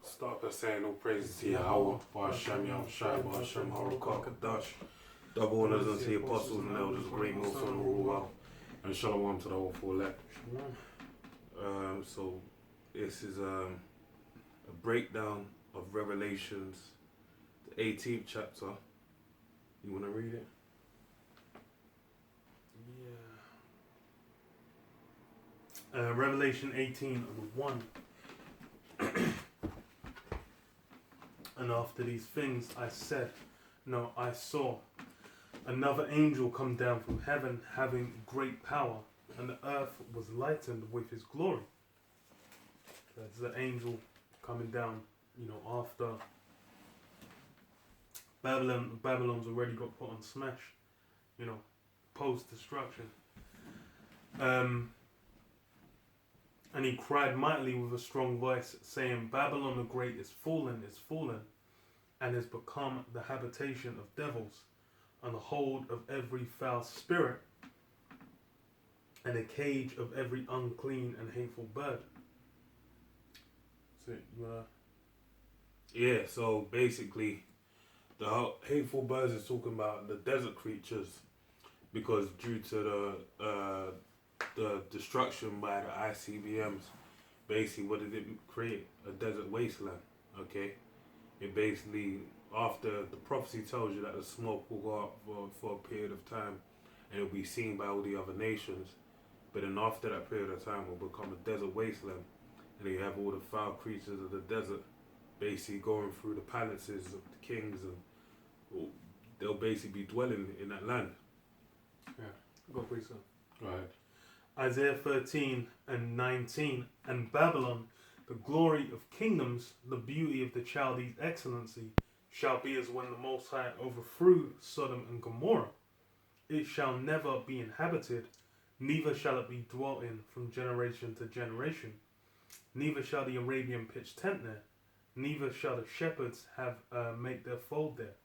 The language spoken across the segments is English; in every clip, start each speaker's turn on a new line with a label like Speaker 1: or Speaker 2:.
Speaker 1: Start by saying all praises to Yahweh, Ba'ashem, Yahushai, Ba'ashem, Harakah, Kadash. Double honors unto the apostles and elders, great most son, Ruel, and shalom to the whole full elect. So this is a breakdown of Revelations, the 18th chapter. You want to read it?
Speaker 2: Yeah. Revelation 18 and 1. And after these things I said, no, I saw another angel come down from heaven, having great power, and the earth was lightened with his glory. That's the angel coming down, after Babylon's already got put on smash, post-destruction. And he cried mightily with a strong voice, saying, Babylon the Great is fallen, and has become the habitation of devils, and the hold of every foul spirit, and a cage of every unclean and hateful bird. So,
Speaker 1: Yeah, so basically, the hateful birds is talking about the desert creatures, because due to the destruction by the ICBMs, basically what did it create? A desert wasteland, okay? It basically, after the prophecy tells you that the smoke will go up for a period of time and it will be seen by all the other nations, but then after that period of time it will become a desert wasteland, and then you have all the foul creatures of the desert basically going through the palaces of the kings, and they'll basically be dwelling in that land.
Speaker 2: Yeah, go please, sir.
Speaker 1: Right.
Speaker 2: Isaiah 13 and 19. And Babylon, the glory of kingdoms, the beauty of the Chaldees' excellency, shall be as when the Most High overthrew Sodom and Gomorrah. It shall never be inhabited, neither shall it be dwelt in from generation to generation. Neither shall the Arabian pitch tent there, neither shall the shepherds have make their fold there.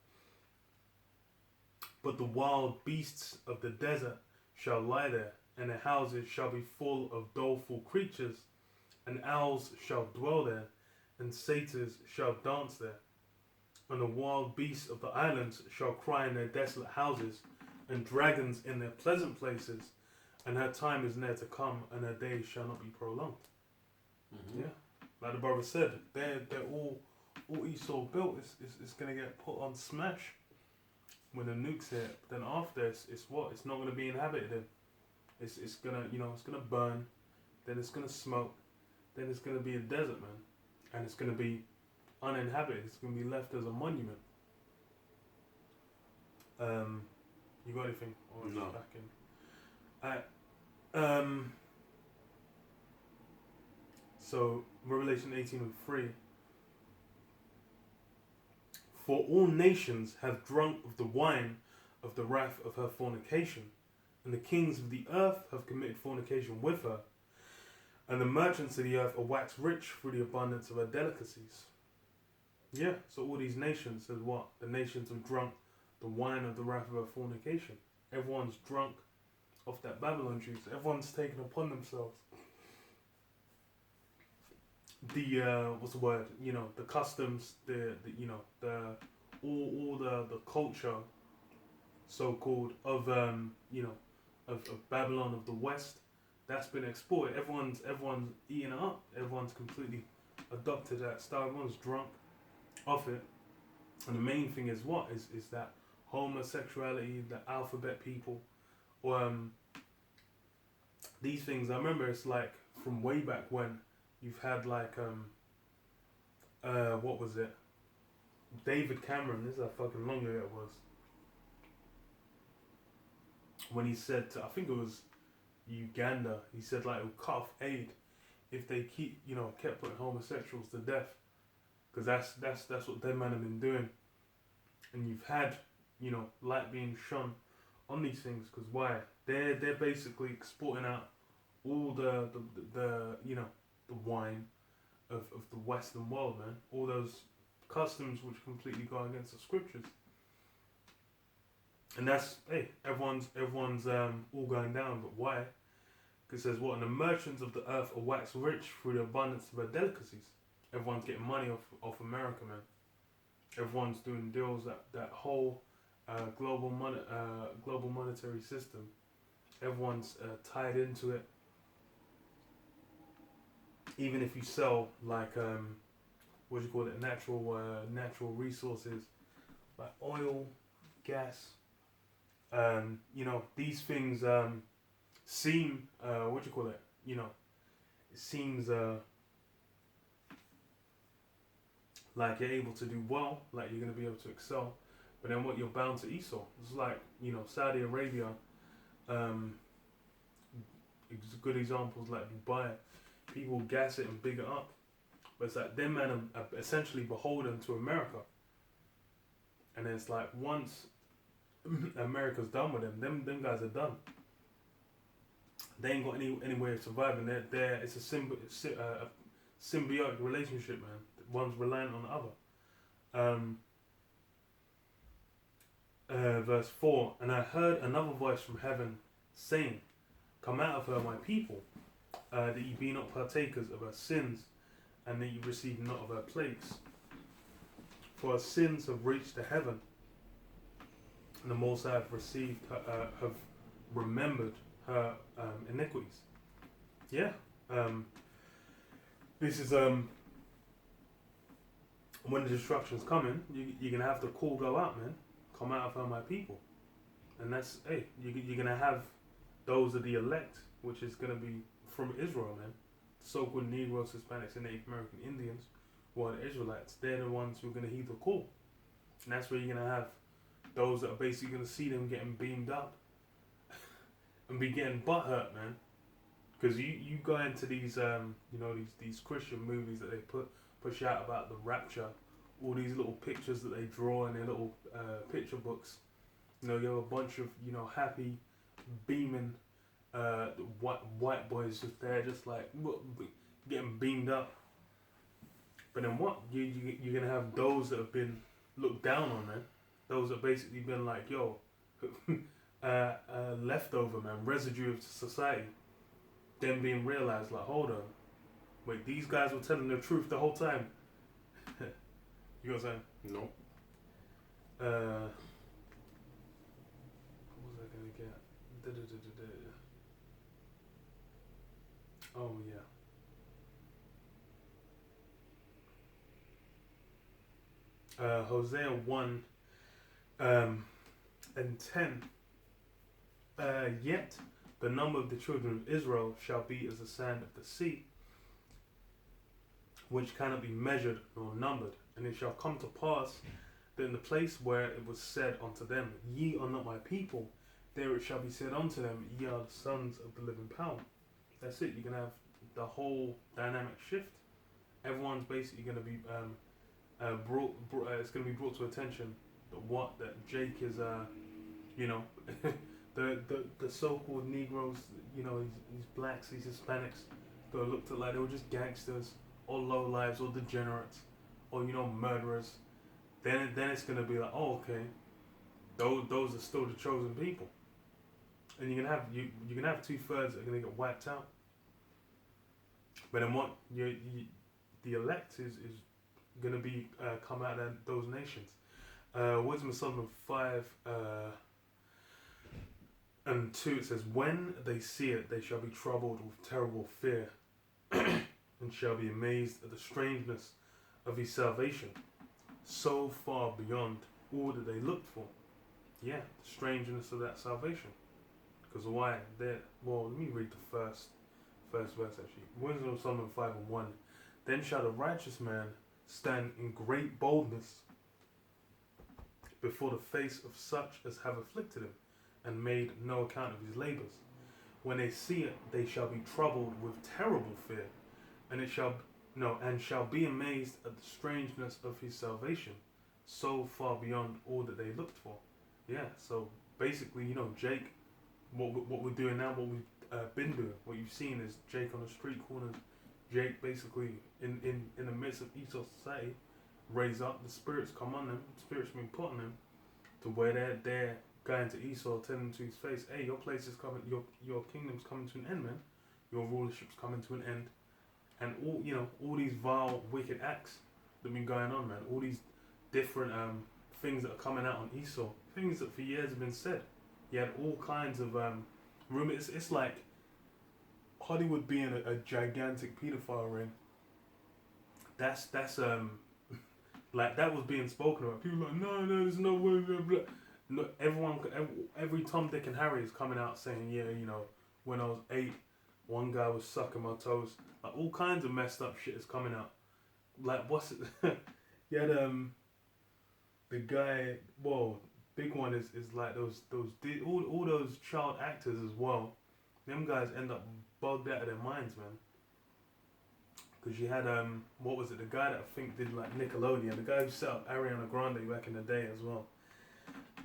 Speaker 2: But the wild beasts of the desert shall lie there, and the houses shall be full of doleful creatures, and owls shall dwell there, and satyrs shall dance there. And the wild beasts of the islands shall cry in their desolate houses, and dragons in their pleasant places, and her time is near to come, and her days shall not be prolonged. Mm-hmm. Yeah, like the brother said, they're all Esau built is going to get put on smash when the nukes hit. Then after it's what? It's not going to be inhabited in. It's gonna it's gonna burn, then it's gonna smoke, then it's gonna be a desert, man, and it's gonna be uninhabited. It's gonna be left as a monument. You got anything? Or
Speaker 1: no.
Speaker 2: Back in. So Revelation 18 and 3. For all nations have drunk of the wine of the wrath of her fornication, and the kings of the earth have committed fornication with her, and the merchants of the earth are waxed rich through the abundance of her delicacies. Yeah, so all these nations says what? The nations have drunk the wine of the wrath of her fornication. Everyone's drunk off that Babylon juice. Everyone's taken upon themselves the what's the word? The customs, all the culture, so called, of of Babylon of the West, that's been exported. Everyone's eating it up. Everyone's completely adopted that style. Everyone's drunk off it. And the main thing is what? Is that homosexuality, the alphabet people, these things. I remember it's like from way back when you've had like what was it? David Cameron. This is how fucking long ago it was. When he said to, I think it was Uganda, he said like it would cut off aid if they kept putting homosexuals to death, because that's what them man have been doing. And you've had light being shone on these things, because why? They're basically exporting out all the wine of the Western world, man. All those customs which completely go against the scriptures. And that's, everyone's all going down, but why? Because it says what? And the merchants of the earth are waxed rich through the abundance of her delicacies. Everyone's getting money off America, man. Everyone's doing deals that whole global monetary system. Everyone's tied into it. Even if you sell like what do you call it, natural resources like oil, gas. These things seem what do you call it? It seems like you're able to do well, like you're gonna be able to excel. But then what, you're bound to Esau. It's like Saudi Arabia. Good examples like Dubai. People gas it and big it up, but it's like them men are essentially beholden to America. And it's like once America's done with them guys are done. They ain't got any way of surviving. It's a symbiotic relationship, man. One's reliant on the other. Verse 4, and I heard another voice from heaven saying, come out of her, my people, that ye be not partakers of her sins, and that ye receive not of her plagues. For her sins have reached to heaven, and the Most High have remembered her iniquities. Yeah. This is when the destruction's coming, you're gonna have the call go out, man. Come out of her, my people, and that's you're gonna have those of the elect, which is gonna be from Israel, man. So-called Negroes, Hispanics, and Native American Indians, who are the Israelites. They're the ones who are gonna heed the call, and that's where you're gonna have those that are basically gonna see them getting beamed up and be getting butthurt, man. Because you go into these these Christian movies that they push out about the rapture, all these little pictures that they draw in their little picture books. You have a bunch of happy, beaming white boys just there, just like getting beamed up. But then what? You're gonna have those that have been looked down on, man. Those that basically been like, yo, leftover, man, residue of society. Then being realized, like, hold on, wait, these guys were telling the truth the whole time. You know what I'm saying?
Speaker 1: No.
Speaker 2: What was I gonna get? Oh yeah. Hosea 1 and 10. Yet the number of the children of Israel shall be as the sand of the sea, which cannot be measured nor numbered. And it shall come to pass that in the place where it was said unto them, ye are not my people, there it shall be said unto them, ye are the sons of the living power. That's it. You're going to have the whole dynamic shift. Everyone's basically going to be it's going to be brought to attention that Jake is the so-called Negroes, these blacks, these Hispanics, that looked at like they were just gangsters or low lives or degenerates or murderers. Then it's gonna be like, oh, okay, those are still the chosen people, and you're gonna have 2/3 that are gonna get wiped out. But then what? The elect is gonna be come out of those nations. Wisdom of Solomon 5 and 2, it says, when they see it, they shall be troubled with terrible fear, and shall be amazed at the strangeness of his salvation, so far beyond all that they looked for. Yeah, the strangeness of that salvation. Because why? Well, let me read the first verse actually. Wisdom of Solomon 5 and 1. Then shall the righteous man stand in great boldness before the face of such as have afflicted him, and made no account of his labors. When they see it, they shall be troubled with terrible fear, and shall be amazed at the strangeness of his salvation, so far beyond all that they looked for. Yeah, so basically, Jake, what we're doing now, what we've been doing, what you've seen is Jake on the street corners, Jake basically in the midst of Esau society, raise up, the spirits come on them, the spirits been put on them, to where they're going to Esau, telling him to his face, hey, your place is coming, your kingdom's coming to an end, man. Your rulership's coming to an end. and all these vile, wicked acts that have been going on, man. All these different things that are coming out on Esau, things that for years have been said. He had all kinds of rumors. It's like Hollywood being a gigantic pedophile ring. That's like that was being spoken about. People were like, no, there's no way. Blah, blah. No, every Tom, Dick, and Harry is coming out saying, yeah, when I was 8, one guy was sucking my toes. Like all kinds of messed up shit is coming out. Like what's it? You had the guy. Whoa, big one is like all those child actors as well. Them guys end up bugged out of their minds, man. Because you had what was it? The guy that I think did like Nickelodeon, the guy who set up Ariana Grande back in the day as well.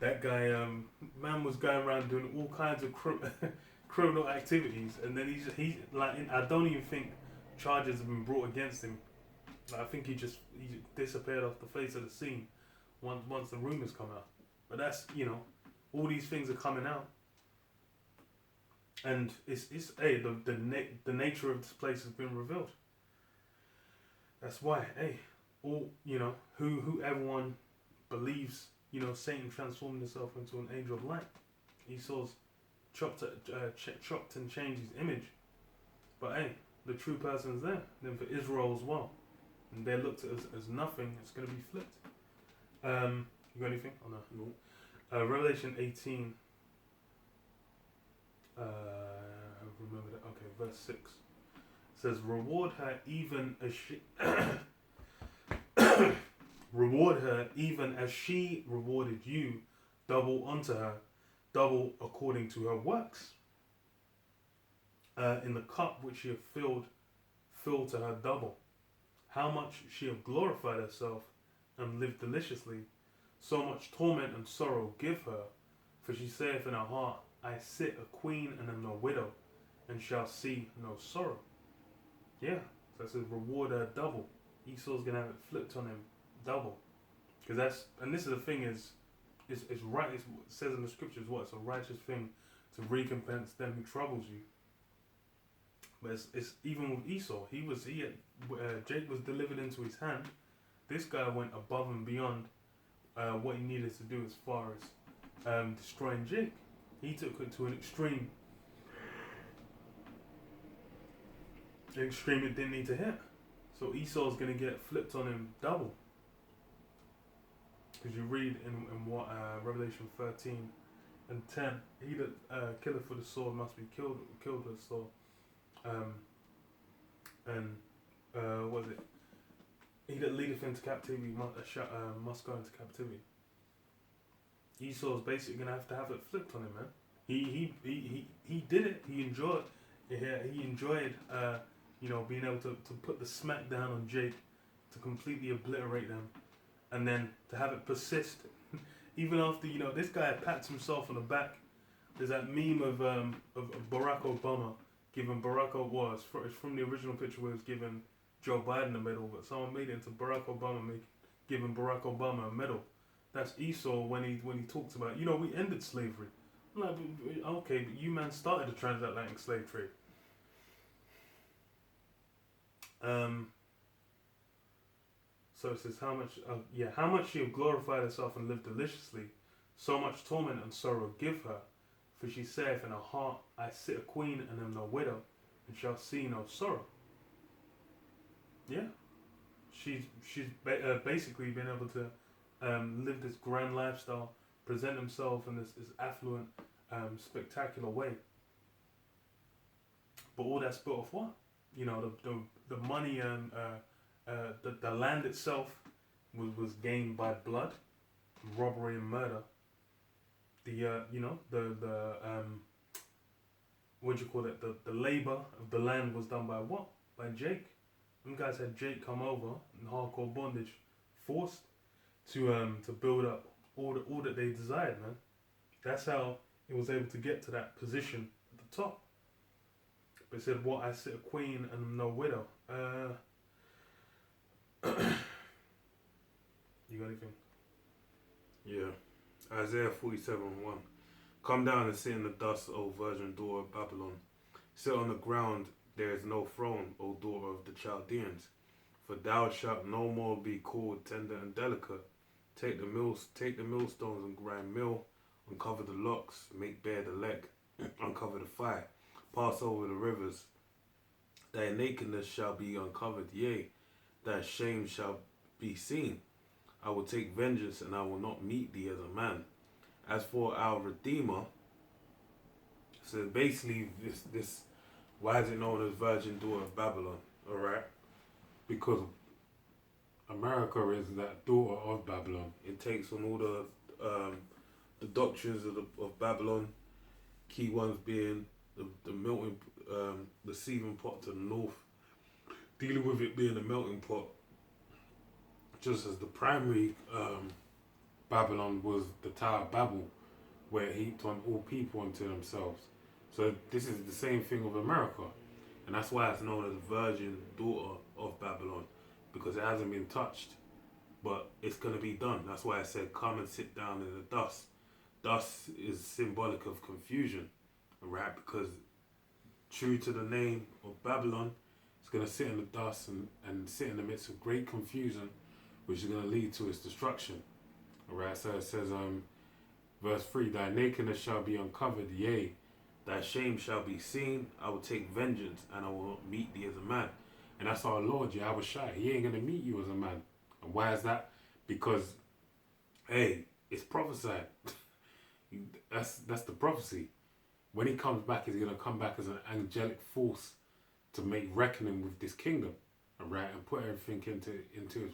Speaker 2: That guy, man, was going around doing all kinds of criminal activities, and then he's like, I don't even think charges have been brought against him. Like, I think he disappeared off the face of the scene once the rumors come out. But that's all these things are coming out, and it's the nature of this place has been revealed. That's why all who everyone believes Satan transformed himself into an angel of light. Esau's chopped and changed his image, but the true person's there. Then for Israel as well, and they're looked at as nothing. It's going to be flipped. You got anything? Oh no.
Speaker 1: No.
Speaker 2: Revelation 18. I remember that. Okay, verse 6 says, "Reward her even as she." Reward her even as she rewarded you, double unto her, double according to her works. In the cup which she hath filled, fill to her double. How much she hath glorified herself and lived deliciously, so much torment and sorrow give her. For she saith in her heart, I sit a queen and am no widow, and shall see no sorrow. Yeah, so it says reward her double. Esau's gonna have it flipped on him double, because this is the thing is right. It says in the scriptures it's a righteous thing to recompense them who troubles you. But it's even with Esau, Jake was delivered into his hand. This guy went above and beyond what he needed to do as far as destroying Jake. He took it to an extreme. An extreme it didn't need to hit. So Esau's gonna get flipped on him double. Because you read in what Revelation 13 and 10, he that killeth with the sword must be killed with the sword. What is it? He that leadeth into captivity must go into captivity. Esau's basically gonna have it flipped on him, man. He did it. He enjoyed. He enjoyed. Being able to put the smack down on Jake, to completely obliterate them, and then to have it persist, even after this guy pats himself on the back. There's that meme of Barack Obama giving Barack Obama. It's from the original picture where it was giving Joe Biden a medal, but someone made it into Barack Obama giving Barack Obama a medal. That's Esau when he talks about we ended slavery. I'm like, okay, but you man started the transatlantic slave trade. So it says how much she have glorified herself and lived deliciously, so much torment and sorrow give her. For she saith in her heart, I sit a queen and am no widow, and shall see no sorrow. Yeah, she's basically been able to live this grand lifestyle, present himself in this affluent, spectacular way. But all that's built off what? The money and the land itself was gained by blood, robbery and murder. What do you call it? The labor of the land was done by what? By Jake. Them guys had Jake come over in hardcore bondage, forced to build up all that they desired, man. That's how it was able to get to that position at the top. But it said, what? I sit a queen and am no widow. You got anything?
Speaker 1: Yeah. Isaiah 47:1. Come down and sit in the dust, O virgin daughter of Babylon. Sit on the ground, there is no throne, O daughter of the Chaldeans. For thou shalt no more be called tender and delicate. Take the millstones and grind mill, uncover the locks, make bare the leg, uncover the thigh, pass over the rivers. Thy nakedness shall be uncovered, yea, thy shame shall be seen. I will take vengeance, and I will not meet thee as a man. As for our Redeemer, so basically this why is it known as Virgin Daughter of Babylon? Alright? Because America is that daughter of Babylon. It takes on all the doctrines of Babylon, key ones being the melting the seething pot to the north, dealing with it being a melting pot, just as the primary Babylon was the Tower of Babel, where it heaped on all people unto themselves. So this is the same thing with America, and that's why it's known as the Virgin Daughter of Babylon, because it hasn't been touched, but it's going to be done. That's why I said, come and sit down in the dust. Dust is symbolic of confusion, right? Because true to the name of Babylon, it's going to sit in the dust and sit in the midst of great confusion, which is going to lead to its destruction. Alright, so it says, verse 3, thy nakedness shall be uncovered, yea, thy shame shall be seen. I will take vengeance, and I will not meet thee as a man. And that's our Lord, Yahweh Shai. He ain't going to meet you as a man. And why is that? Because, hey, it's prophesied. That's the prophecy. When he comes back, he's going to come back as an angelic force to make reckoning with this kingdom, alright, and put everything into his,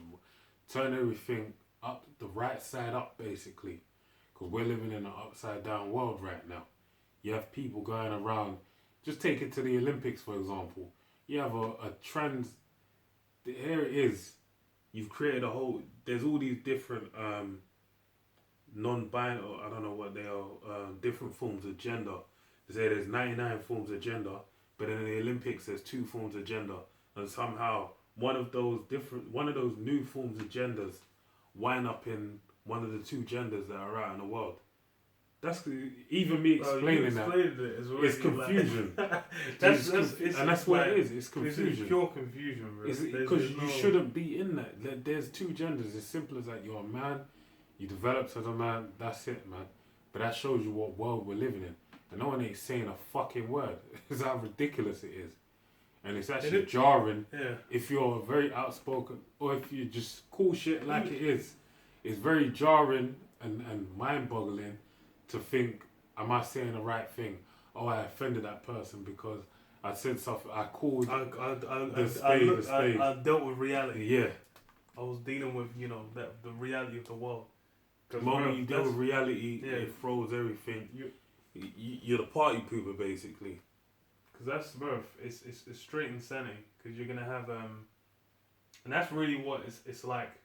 Speaker 1: turn everything up, the right side up, basically, because we're living in an upside down world right now. You have people going around, just take it to the Olympics, for example. You have a trans, here it is, you've created a whole, there's all these different non-binary, I don't know what they are, different forms of gender. They say there's 99 forms of gender, but in the Olympics there's 2 forms of gender, and somehow one of those new forms of genders wind up in one of the 2 genders that are out in the world. That's even me explaining that. It's confusion. And that's what it is. It's confusion.
Speaker 2: It's pure confusion, bro.
Speaker 1: Because you shouldn't be in that. There's 2 genders. As simple as that. You're a man. You developed as a man. That's it, man. But that shows you what world we're living in. And no one ain't saying a fucking word. It's how ridiculous it is. And it's actually jarring if you're very outspoken or if you just call shit like it is. It's very jarring and mind-boggling to think, am I saying the right thing? Oh, I offended that person because I said something. I called the spade.
Speaker 2: I dealt with reality.
Speaker 1: Yeah.
Speaker 2: I was dealing with, the reality of the world.
Speaker 1: The moment you deal with reality, it throws everything. You're the party pooper, basically.
Speaker 2: Because that's, bro, it's straight insanity. Because you're going to have, and that's really what it's like.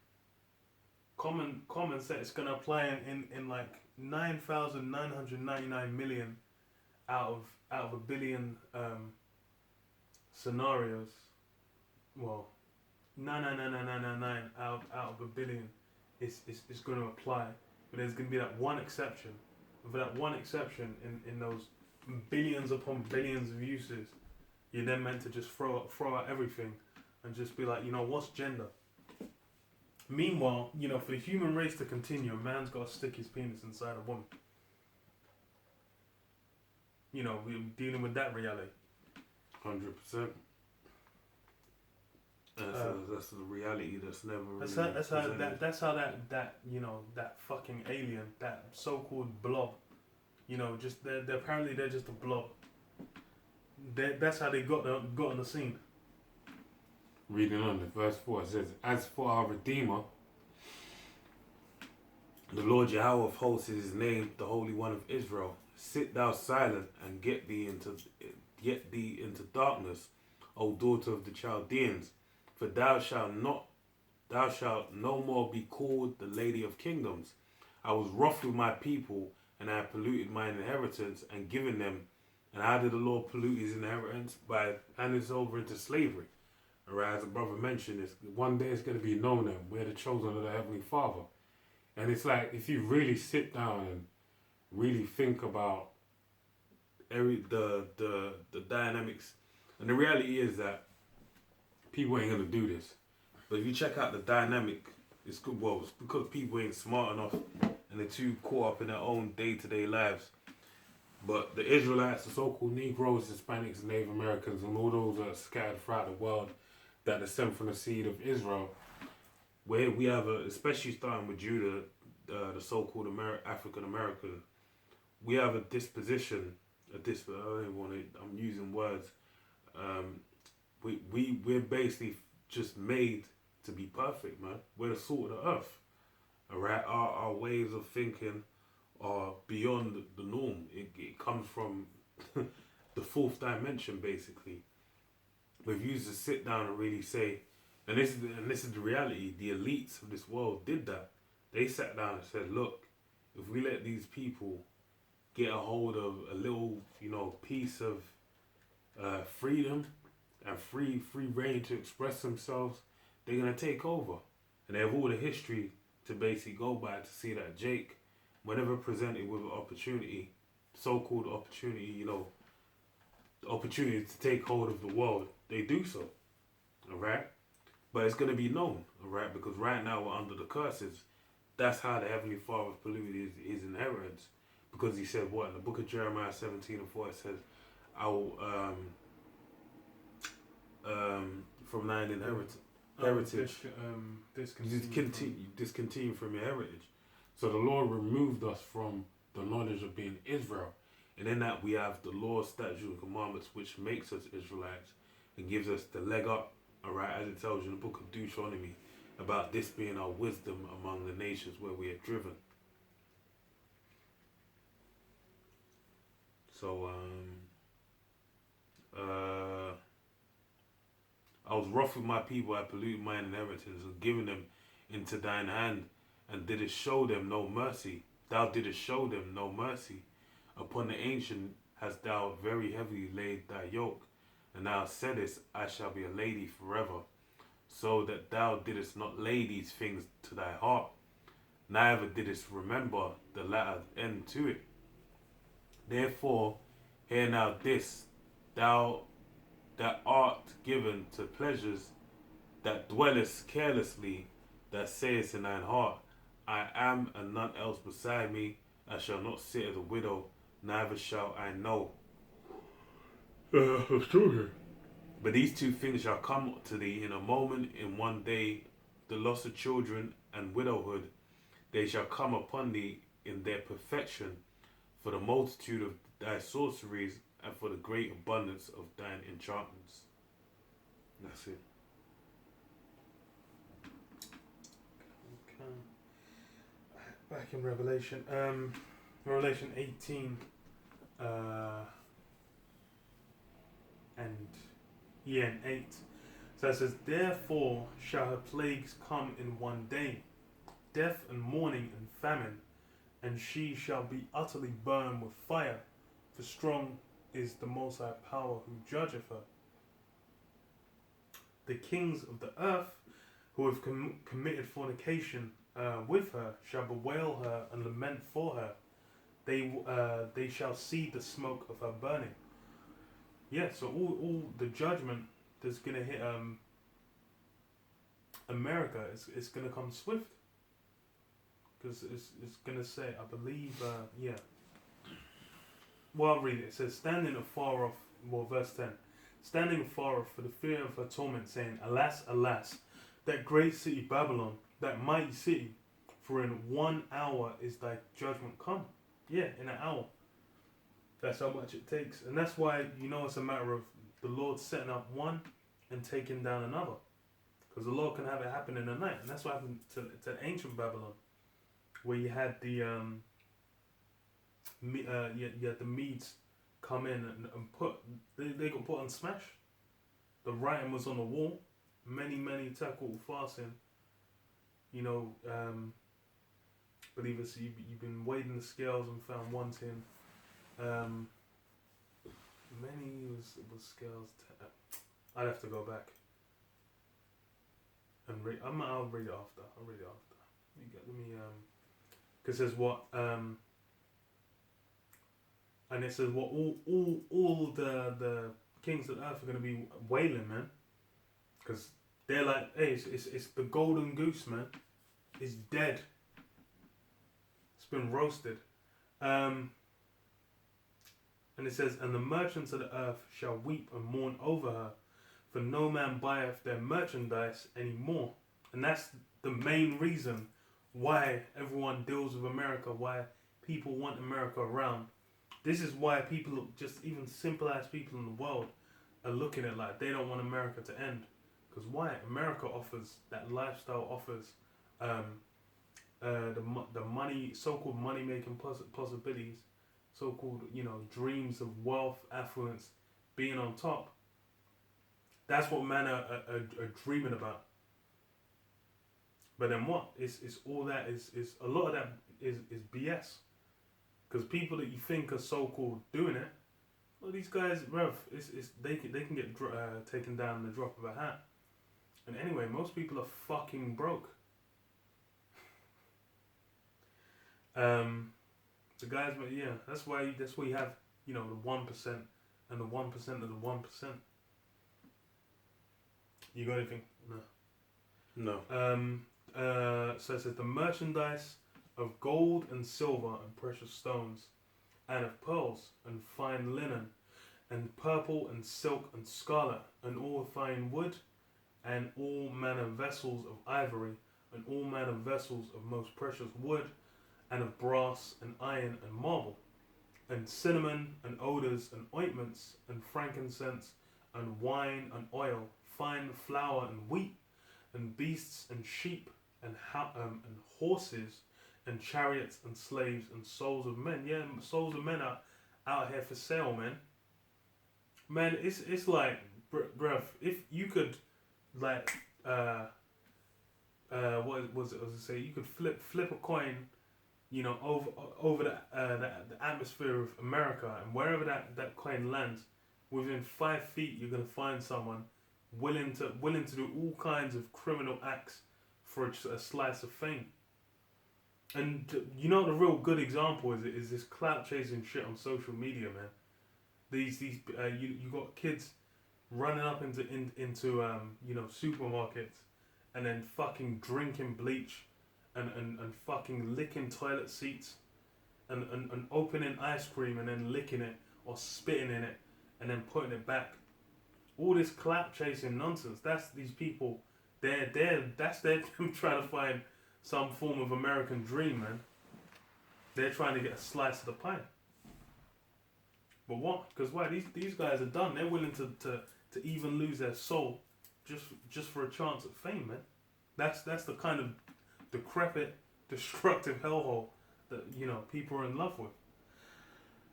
Speaker 2: Common sense. It's going to apply in like 9,999 million out of a billion scenarios. Well, 99999 out of a billion is going to apply. But there's going to be that one exception. And for that one exception in those billions upon billions of uses, you're then meant to just throw out everything and just be like, what's gender? Meanwhile, for the human race to continue, a man's got to stick his penis inside a woman. We're dealing with that reality.
Speaker 1: 100%. That's the reality that's never.
Speaker 2: That's how that fucking alien, that so-called blob, they're apparently they're just a blob. That's how they got on the scene.
Speaker 1: Reading on, verse 4 says, as for our Redeemer, the Lord Yahweh of hosts is his name, the Holy One of Israel. Sit thou silent and get thee into darkness, O daughter of the Chaldeans, for thou shalt no more be called the Lady of Kingdoms. I was wroth with my people, and I have polluted mine inheritance and given them. And how did the Lord pollute his inheritance? By handing us over into slavery. Alright, as the brother mentioned, one day it's going to be known that we're the chosen of the Heavenly Father. And it's like, if you really sit down and really think about the dynamics And the reality is that people ain't gonna do this. But if you check out the dynamic, it's good. Well, it's because people ain't smart enough and they're too caught up in their own day-to-day lives. But the Israelites, the so-called Negroes, Hispanics, Native Americans, and all those that are scattered throughout the world that descend from the seed of Israel, where we have, especially starting with Judah, the so-called African American, we have a disposition, I don't want to, I'm using words, we're basically just made to be perfect, man. We're the salt of the earth, alright? Our ways of thinking are beyond the norm. It comes from the fourth dimension, basically. We've used to sit down and really say, and this is the reality. The elites of this world did that. They sat down and said, look, if we let these people get a hold of a little, piece of freedom and free reign to express themselves, they're gonna take over. And they have all the history to basically go by to see that Jake, whenever presented with an opportunity, so-called opportunity, the opportunity to take hold of the world, they do so. Alright? But it's going to be known, alright? Because right now we're under the curses. That's how the Heavenly Father polluted his inheritance. Because he said what? In the book of Jeremiah 17:4 it says, I will, from thine heritage, discontinue from your heritage. So the Lord removed us from the knowledge of being Israel. And in that we have the law, statutes, and commandments, which makes us Israelites and gives us the leg up, alright, as it tells you in the book of Deuteronomy, about this being our wisdom among the nations where we are driven. So, I was rough with my people, I polluted mine inheritance, and given them into thine hand, and didst show them no mercy. Thou didst show them no mercy. Upon the ancient hast thou very heavily laid thy yoke, and thou saidest, I shall be a lady forever, so that thou didst not lay these things to thy heart, neither didst remember the latter end to it. Therefore, hear now this, thou that art given to pleasures, that dwellest carelessly, that sayest in thine heart, I am and none else beside me, I shall not sit as a widow, neither shall I know. But these two things shall come to thee in a moment, in one day, the loss of children and widowhood, they shall come upon thee in their perfection, for the multitude of thy sorceries, and for the great abundance of thine enchantments. That's it.
Speaker 2: Okay. Back in Revelation, Revelation 18, and 8. So it says, therefore shall her plagues come in one day, death and mourning and famine, and she shall be utterly burned with fire, for strong is the Most High Power who judgeth her. The kings of the earth who have committed fornication with her shall bewail her and lament for her. They shall see the smoke of her burning. Yeah, so all the judgment that's gonna hit America is gonna come swift, because it's gonna say, I believe, Well, I'll read it. It says, standing afar off, verse 10, standing afar off for the fear of her torment, saying, alas, alas, that great city Babylon, that mighty city, for in 1 hour is thy judgment come. Yeah, in an hour. That's how much it takes. And that's why, it's a matter of the Lord setting up one and taking down another. Because the Lord can have it happen in a night. And that's what happened to ancient Babylon, where you had the you had the Medes come in and put, they got put on smash. The writing was on the wall. Many tackle fasting. Believe it's you've been weighing the scales and found wanting. Many was scales. I'd have to go back and read. I'll read it after. Let me because it says what and it says what all the kings of the earth are gonna be wailing, man, because they're like, hey, it's the golden goose, man. It's dead. It's been roasted. And it says, and the merchants of the earth shall weep and mourn over her, for no man buyeth their merchandise any more. And that's the main reason why everyone deals with America, why people want America around. This is why people, just even simple ass people in the world, are looking at it like they don't want America to end. Because why? America offers that lifestyle, offers the money, so-called money-making possibilities, so-called, dreams of wealth, affluence, being on top. That's what men are dreaming about. But then what? It's all that is a lot of that is BS. Because people that you think are so-called doing it, well, these guys, bruv, they can get taken down in the drop of a hat. And anyway, most people are fucking broke. The guys, yeah, that's why you have, the 1% and the 1% of the 1%. You got anything?
Speaker 1: No.
Speaker 2: So it says the merchandise of gold and silver and precious stones, and of pearls and fine linen, and purple and silk and scarlet, and all fine wood, and all manner vessels of ivory, and all manner vessels of most precious wood, and of brass and iron and marble, and cinnamon and odors and ointments, and frankincense and wine and oil, fine flour and wheat, and beasts and sheep, and horses, and chariots and slaves, and souls of men. Yeah, souls of men are out here for sale, man. Man, it's like, bruv, if you could, like, what was it? I was gonna say, you could flip a coin, over the atmosphere of America, and wherever that coin lands, within 5 feet, you're gonna find someone willing to do all kinds of criminal acts for a slice of fame. And the real good example is this clout chasing shit on social media, man. You got kids running up into supermarkets, and then fucking drinking bleach, and fucking licking toilet seats, and opening ice cream and then licking it or spitting in it and then putting it back. All this clout chasing nonsense. That's these people. That's them trying to find some form of American dream, man. They're trying to get a slice of the pie. But what? Because why? These guys are done. They're willing to even lose their soul just for a chance at fame, man. That's the kind of decrepit, destructive hellhole that people are in love with.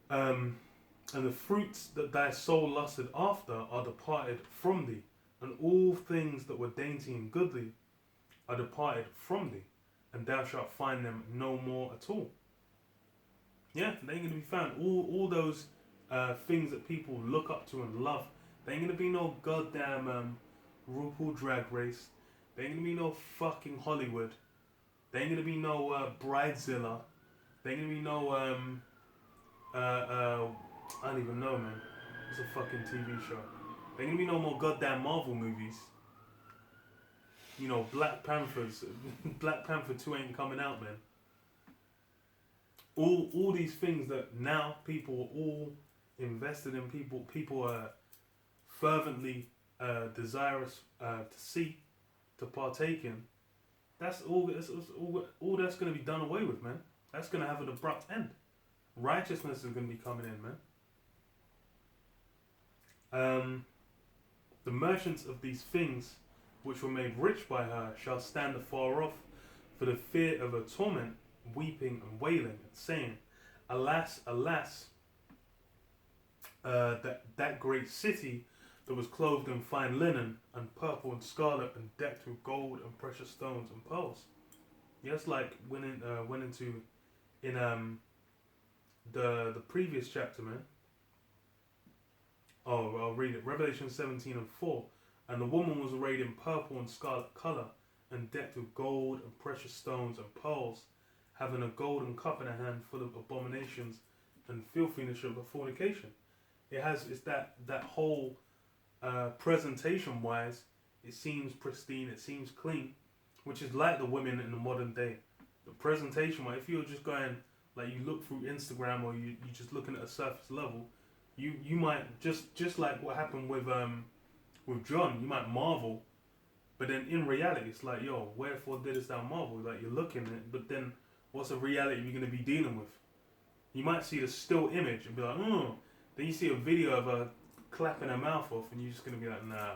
Speaker 2: And the fruits that thy soul lusted after are departed from thee, and all things that were dainty and goodly are departed from thee, and thou shalt find them no more at all. Yeah, they ain't gonna be found. All those things that people look up to and love, they ain't gonna be no goddamn RuPaul Drag Race. They ain't gonna be no fucking Hollywood. They ain't gonna be no Bridezilla. They ain't gonna be no I don't even know, man. It's a fucking TV show. There ain't gonna be no more goddamn Marvel movies. Black Panther 2 ain't coming out, man. All these things that now people are all invested in, people are fervently desirous to see, to partake in. That's all that's gonna be done away with, man. That's gonna have an abrupt end. Righteousness is gonna be coming in, man. The merchants of these things which were made rich by her shall stand afar off for the fear of her torment, weeping and wailing, and saying, Alas, alas, that great city that was clothed in fine linen, and purple and scarlet, and decked with gold and precious stones and pearls. Yes, like went into the previous chapter, man. Oh, I'll read it. Revelation 17:4. And the woman was arrayed in purple and scarlet color, and decked with gold and precious stones and pearls, having a golden cup in her hand full of abominations and filthiness of fornication. it's that whole presentation wise, it seems pristine, it seems clean, which is like the women in the modern day. The presentation wise, if you're just going like you look through Instagram or you just looking at a surface level, you might just like what happened with John, you might marvel, but then in reality, it's like, yo, wherefore didst thou marvel? Like you're looking at it, but then what's the reality you're gonna be dealing with? You might see the still image and be like, oh. Then you see a video of her clapping her mouth off, and you're just gonna be like, nah,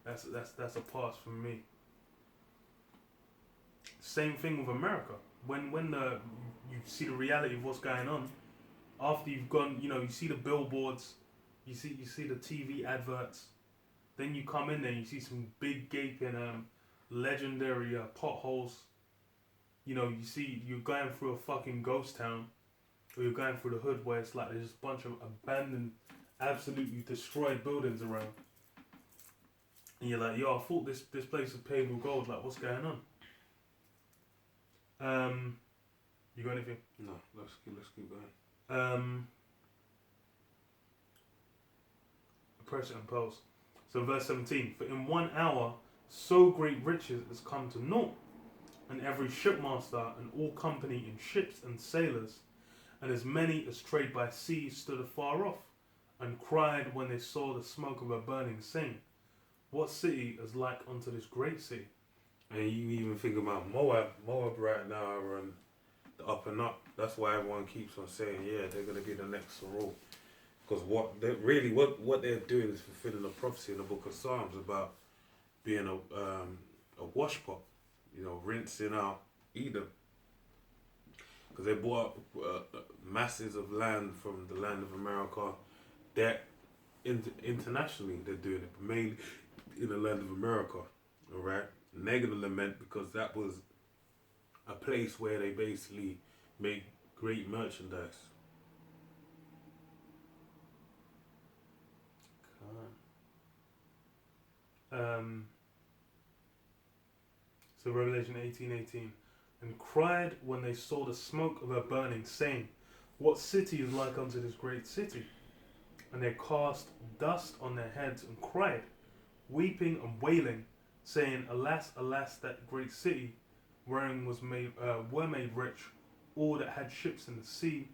Speaker 2: that's a pass from me. Same thing with America. When you see the reality of what's going on, after you've gone, you see the billboards, you see the TV adverts, then you come in there, and you see some big gaping legendary potholes. You're going through a fucking ghost town, or you're going through the hood where it's like there's a bunch of abandoned, absolutely destroyed buildings around. And you're like, yo, I thought this place was paved with gold. Like, what's going on? You got anything?
Speaker 1: No, let's keep going.
Speaker 2: Press it and pose. So verse 17. For in 1 hour so great riches has come to naught, and every shipmaster and all company in ships and sailors, and as many as trade by sea stood afar off, and cried when they saw the smoke of a burning, saying, what city is like unto this great city?
Speaker 1: And you even think about Moab right now are on the up and up. That's why everyone keeps on saying, yeah, they're going to be the next Saul. Because what they're doing is fulfilling the prophecy in the book of Psalms about being a washpot, rinsing out Edom. Because they bought up masses of land from the land of America. That internationally they're doing it, but mainly in the land of America, all right? And they're going to lament because that was a place where they basically made great merchandise.
Speaker 2: So Revelation 18:18, and cried when they saw the smoke of her burning, saying, what city is like unto this great city? And they cast dust on their heads and cried, weeping and wailing, saying, alas, alas, that great city, wherein were made rich all that had ships in the sea,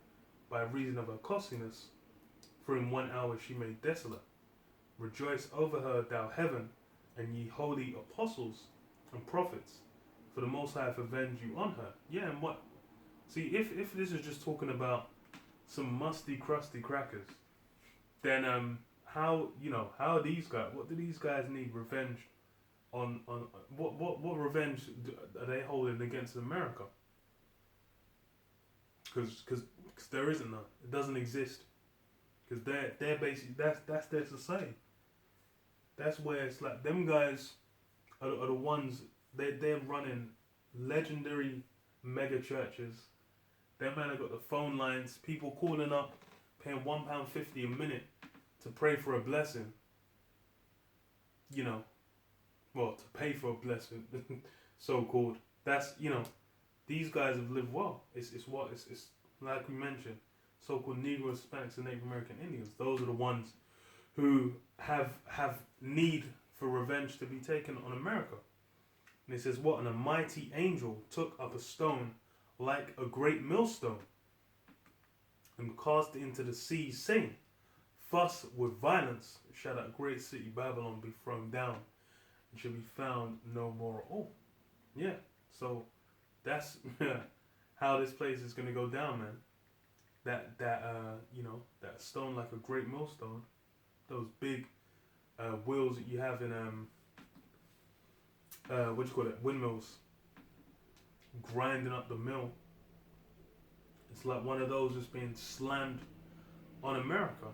Speaker 2: by reason of her costliness. For in 1 hour she made desolate. Rejoice over her, thou heaven, and ye holy apostles and prophets, for the Most High hath avenged you on her. Yeah, and what? See, if this is just talking about some musty, crusty crackers, then how are these guys? What do these guys need revenge on? What revenge are they holding against America? Because there isn't none. It doesn't exist. Because they're basically that's their society. That's where it's like them guys are the ones they're running legendary mega churches. Them man have got the phone lines, people calling up, paying £1.50 a minute to pray for a blessing. To pay for a blessing, so called. That's these guys have lived well. It's like we mentioned, so-called Negroes, Hispanics, and Native American Indians. Those are the ones who have need for revenge to be taken on America. And it says, what? And a mighty angel took up a stone like a great millstone and cast it into the sea, saying, thus with violence shall that great city Babylon be thrown down, and shall be found no more at all. Yeah, so that's how this place is going to go down, man. That stone like a great millstone, those big wheels that you have in windmills, grinding up the mill. It's like one of those that's being slammed on America.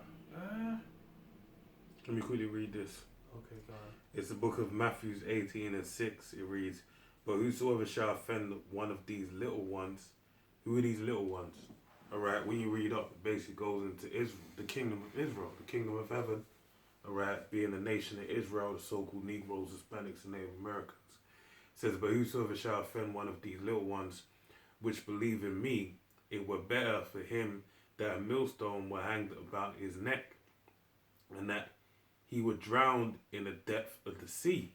Speaker 1: Let me quickly read this.
Speaker 2: Okay, go on.
Speaker 1: It's the book of Matthew 18:6. It reads, but whosoever shall offend one of these little ones, who are these little ones? Alright, when you read up, it basically goes into Israel, the kingdom of Israel, the kingdom of heaven. Alright, being the nation of Israel, the so-called Negroes, Hispanics, and Native Americans. It says, but whosoever shall offend one of these little ones, which believe in me, it were better for him that a millstone were hanged about his neck, and that he would drown in the depth of the sea.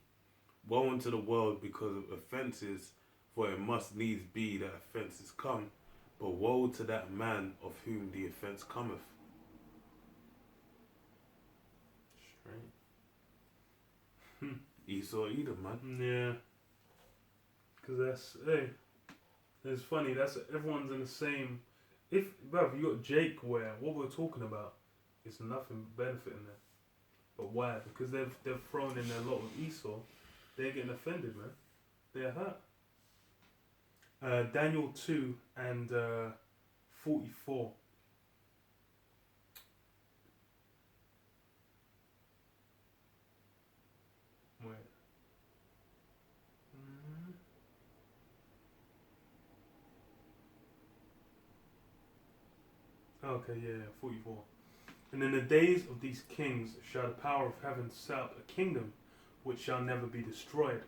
Speaker 1: Woe unto the world because of offences, for it must needs be that offences come, but woe to that man of whom the offence cometh.
Speaker 2: Straight.
Speaker 1: Esau, Edom, man.
Speaker 2: Yeah. Because that's, hey, it's funny, that's, everyone's in the same, if, bruv, you got Jake where, what we're talking about, it's nothing benefiting them. But why? Because they've thrown in their lot with Esau, they're getting offended, man. They're hurt. Daniel 2 and 44. Wait. Okay, yeah, 44. And in the days of these kings shall the power of heaven set up a kingdom which shall never be destroyed,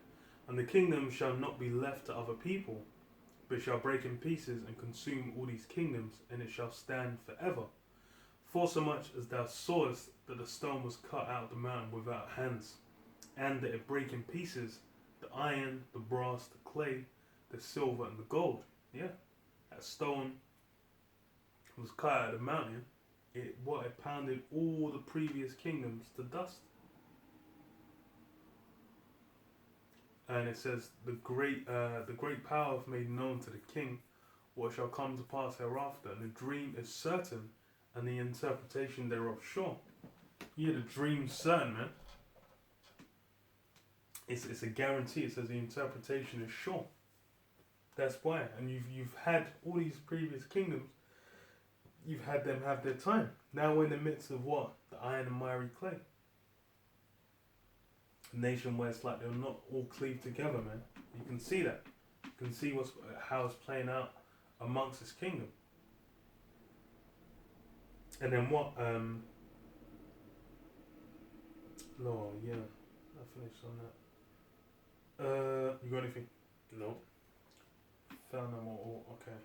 Speaker 2: and the kingdom shall not be left to other people, but shall break in pieces and consume all these kingdoms, and it shall stand forever. Forsomuch as thou sawest that the stone was cut out of the mountain without hands, and that it brake in pieces the iron, the brass, the clay, the silver, and the gold. Yeah, that stone was cut out of the mountain. It pounded all the previous kingdoms to dust. And it says the great power hath made known to the king what shall come to pass hereafter, and the dream is certain, and the interpretation thereof sure. Yeah, the dream's certain, man. It's a guarantee. It says the interpretation is sure. That's why. And you've had all these previous kingdoms. You've had them have their time. Now we're in the midst of what? The iron and miry clay. A nation where it's like they're not all cleaved together, man. You can see that. You can see how it's playing out amongst this kingdom. And then what? No, yeah. I finished on that. You got anything?
Speaker 1: No.
Speaker 2: Found them all. Okay.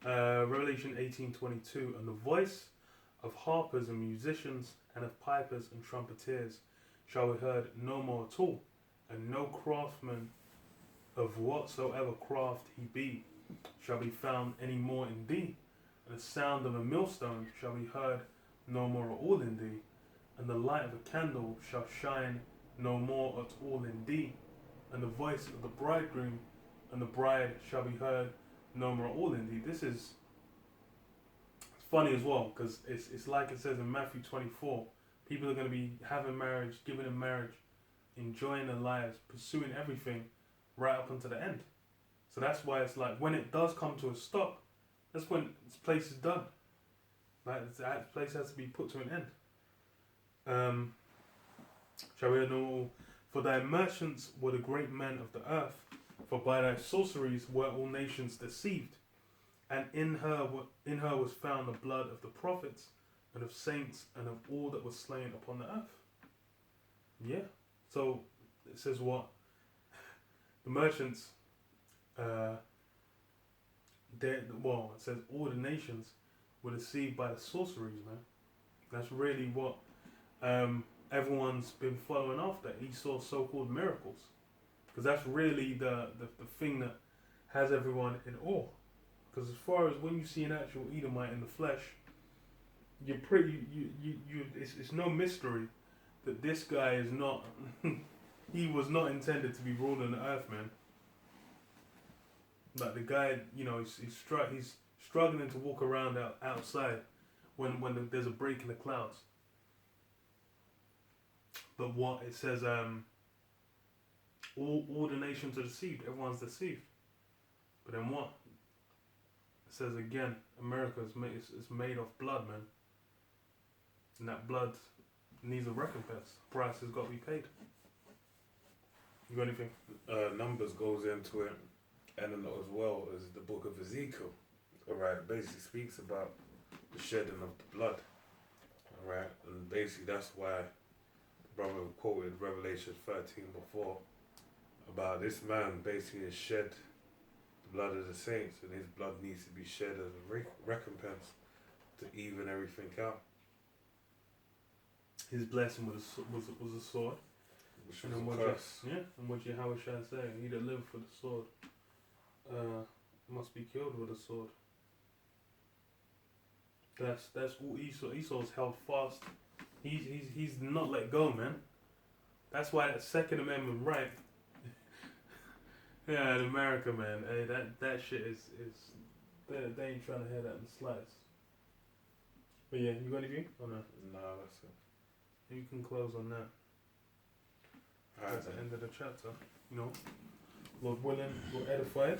Speaker 2: Revelation 18:22, and the voice of harpers and musicians, and of pipers and trumpeters shall be heard no more at all, and no craftsman of whatsoever craft he be shall be found any more in thee, and the sound of a millstone shall be heard no more at all in thee, and the light of a candle shall shine no more at all in thee, and the voice of the bridegroom and the bride shall be heard no more at all in thee. This is funny as well, because it's like it says in Matthew 24. People are going to be having marriage, giving in marriage, enjoying their lives, pursuing everything right up until the end. So that's why it's like when it does come to a stop, that's when this place is done. Like that place has to be put to an end. Shall we know? For thy merchants were the great men of the earth, for by thy sorceries were all nations deceived, and in her was found the blood of the prophets and of saints and of all that was slain upon the earth. Yeah. So it says what? The merchants, it says all the nations were deceived by the sorceries, man. That's really what everyone's been following after. Esau's so-called miracles. Because that's really the thing that has everyone in awe. Because as far as when you see an actual Edomite in the flesh, you're pretty it's no mystery that this guy is not he was not intended to be ruling the earth, man. Like the guy, he's struggling to walk around outside when there's a break in the clouds. But what it says, all the nations are deceived. Everyone's deceived. But then what? It says again, America is made of blood, man. And that blood needs a recompense. Price has got to be paid. You got anything?
Speaker 1: Numbers goes into it, and then as well as the book of Ezekiel. Alright, it basically speaks about the shedding of the blood. Alright, and basically that's why the brother quoted Revelation 13 before about this man basically has shed the blood of the saints, and his blood needs to be shed as a recompense to even everything out.
Speaker 2: his blessing was a sword.
Speaker 1: Which
Speaker 2: And
Speaker 1: was
Speaker 2: then
Speaker 1: a
Speaker 2: what
Speaker 1: curse.
Speaker 2: and what Yahushua say? He that live for the sword must be killed with a sword. That's all Esau. Esau's held fast. He's not let go, man. That's why that Second Amendment right. Yeah, in America, man. Hey, that shit is they ain't trying to hear that in the slides. But yeah, you got anything? Or no?
Speaker 1: No, that's it.
Speaker 2: You can close on that.
Speaker 1: Alright,
Speaker 2: That's the end of the chapter. You know, Lord willing, we're edified,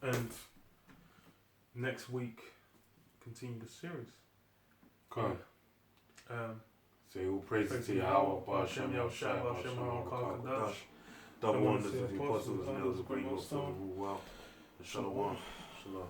Speaker 2: and next week continue the series.
Speaker 1: come. Say all
Speaker 2: Praise
Speaker 1: praises
Speaker 2: to
Speaker 1: to
Speaker 2: Yahweh,
Speaker 1: Yahweh,
Speaker 2: Bashem,
Speaker 1: Bashem,
Speaker 2: Yahushua,
Speaker 1: Yahushua,
Speaker 2: Bashem,
Speaker 1: Bashem,
Speaker 2: Harakah, Kadash.
Speaker 1: Double
Speaker 2: Come on,
Speaker 1: wonders
Speaker 2: see
Speaker 1: of the apostles, nails of great
Speaker 2: Shalom.
Speaker 1: Shalom. Shalom. Shalom.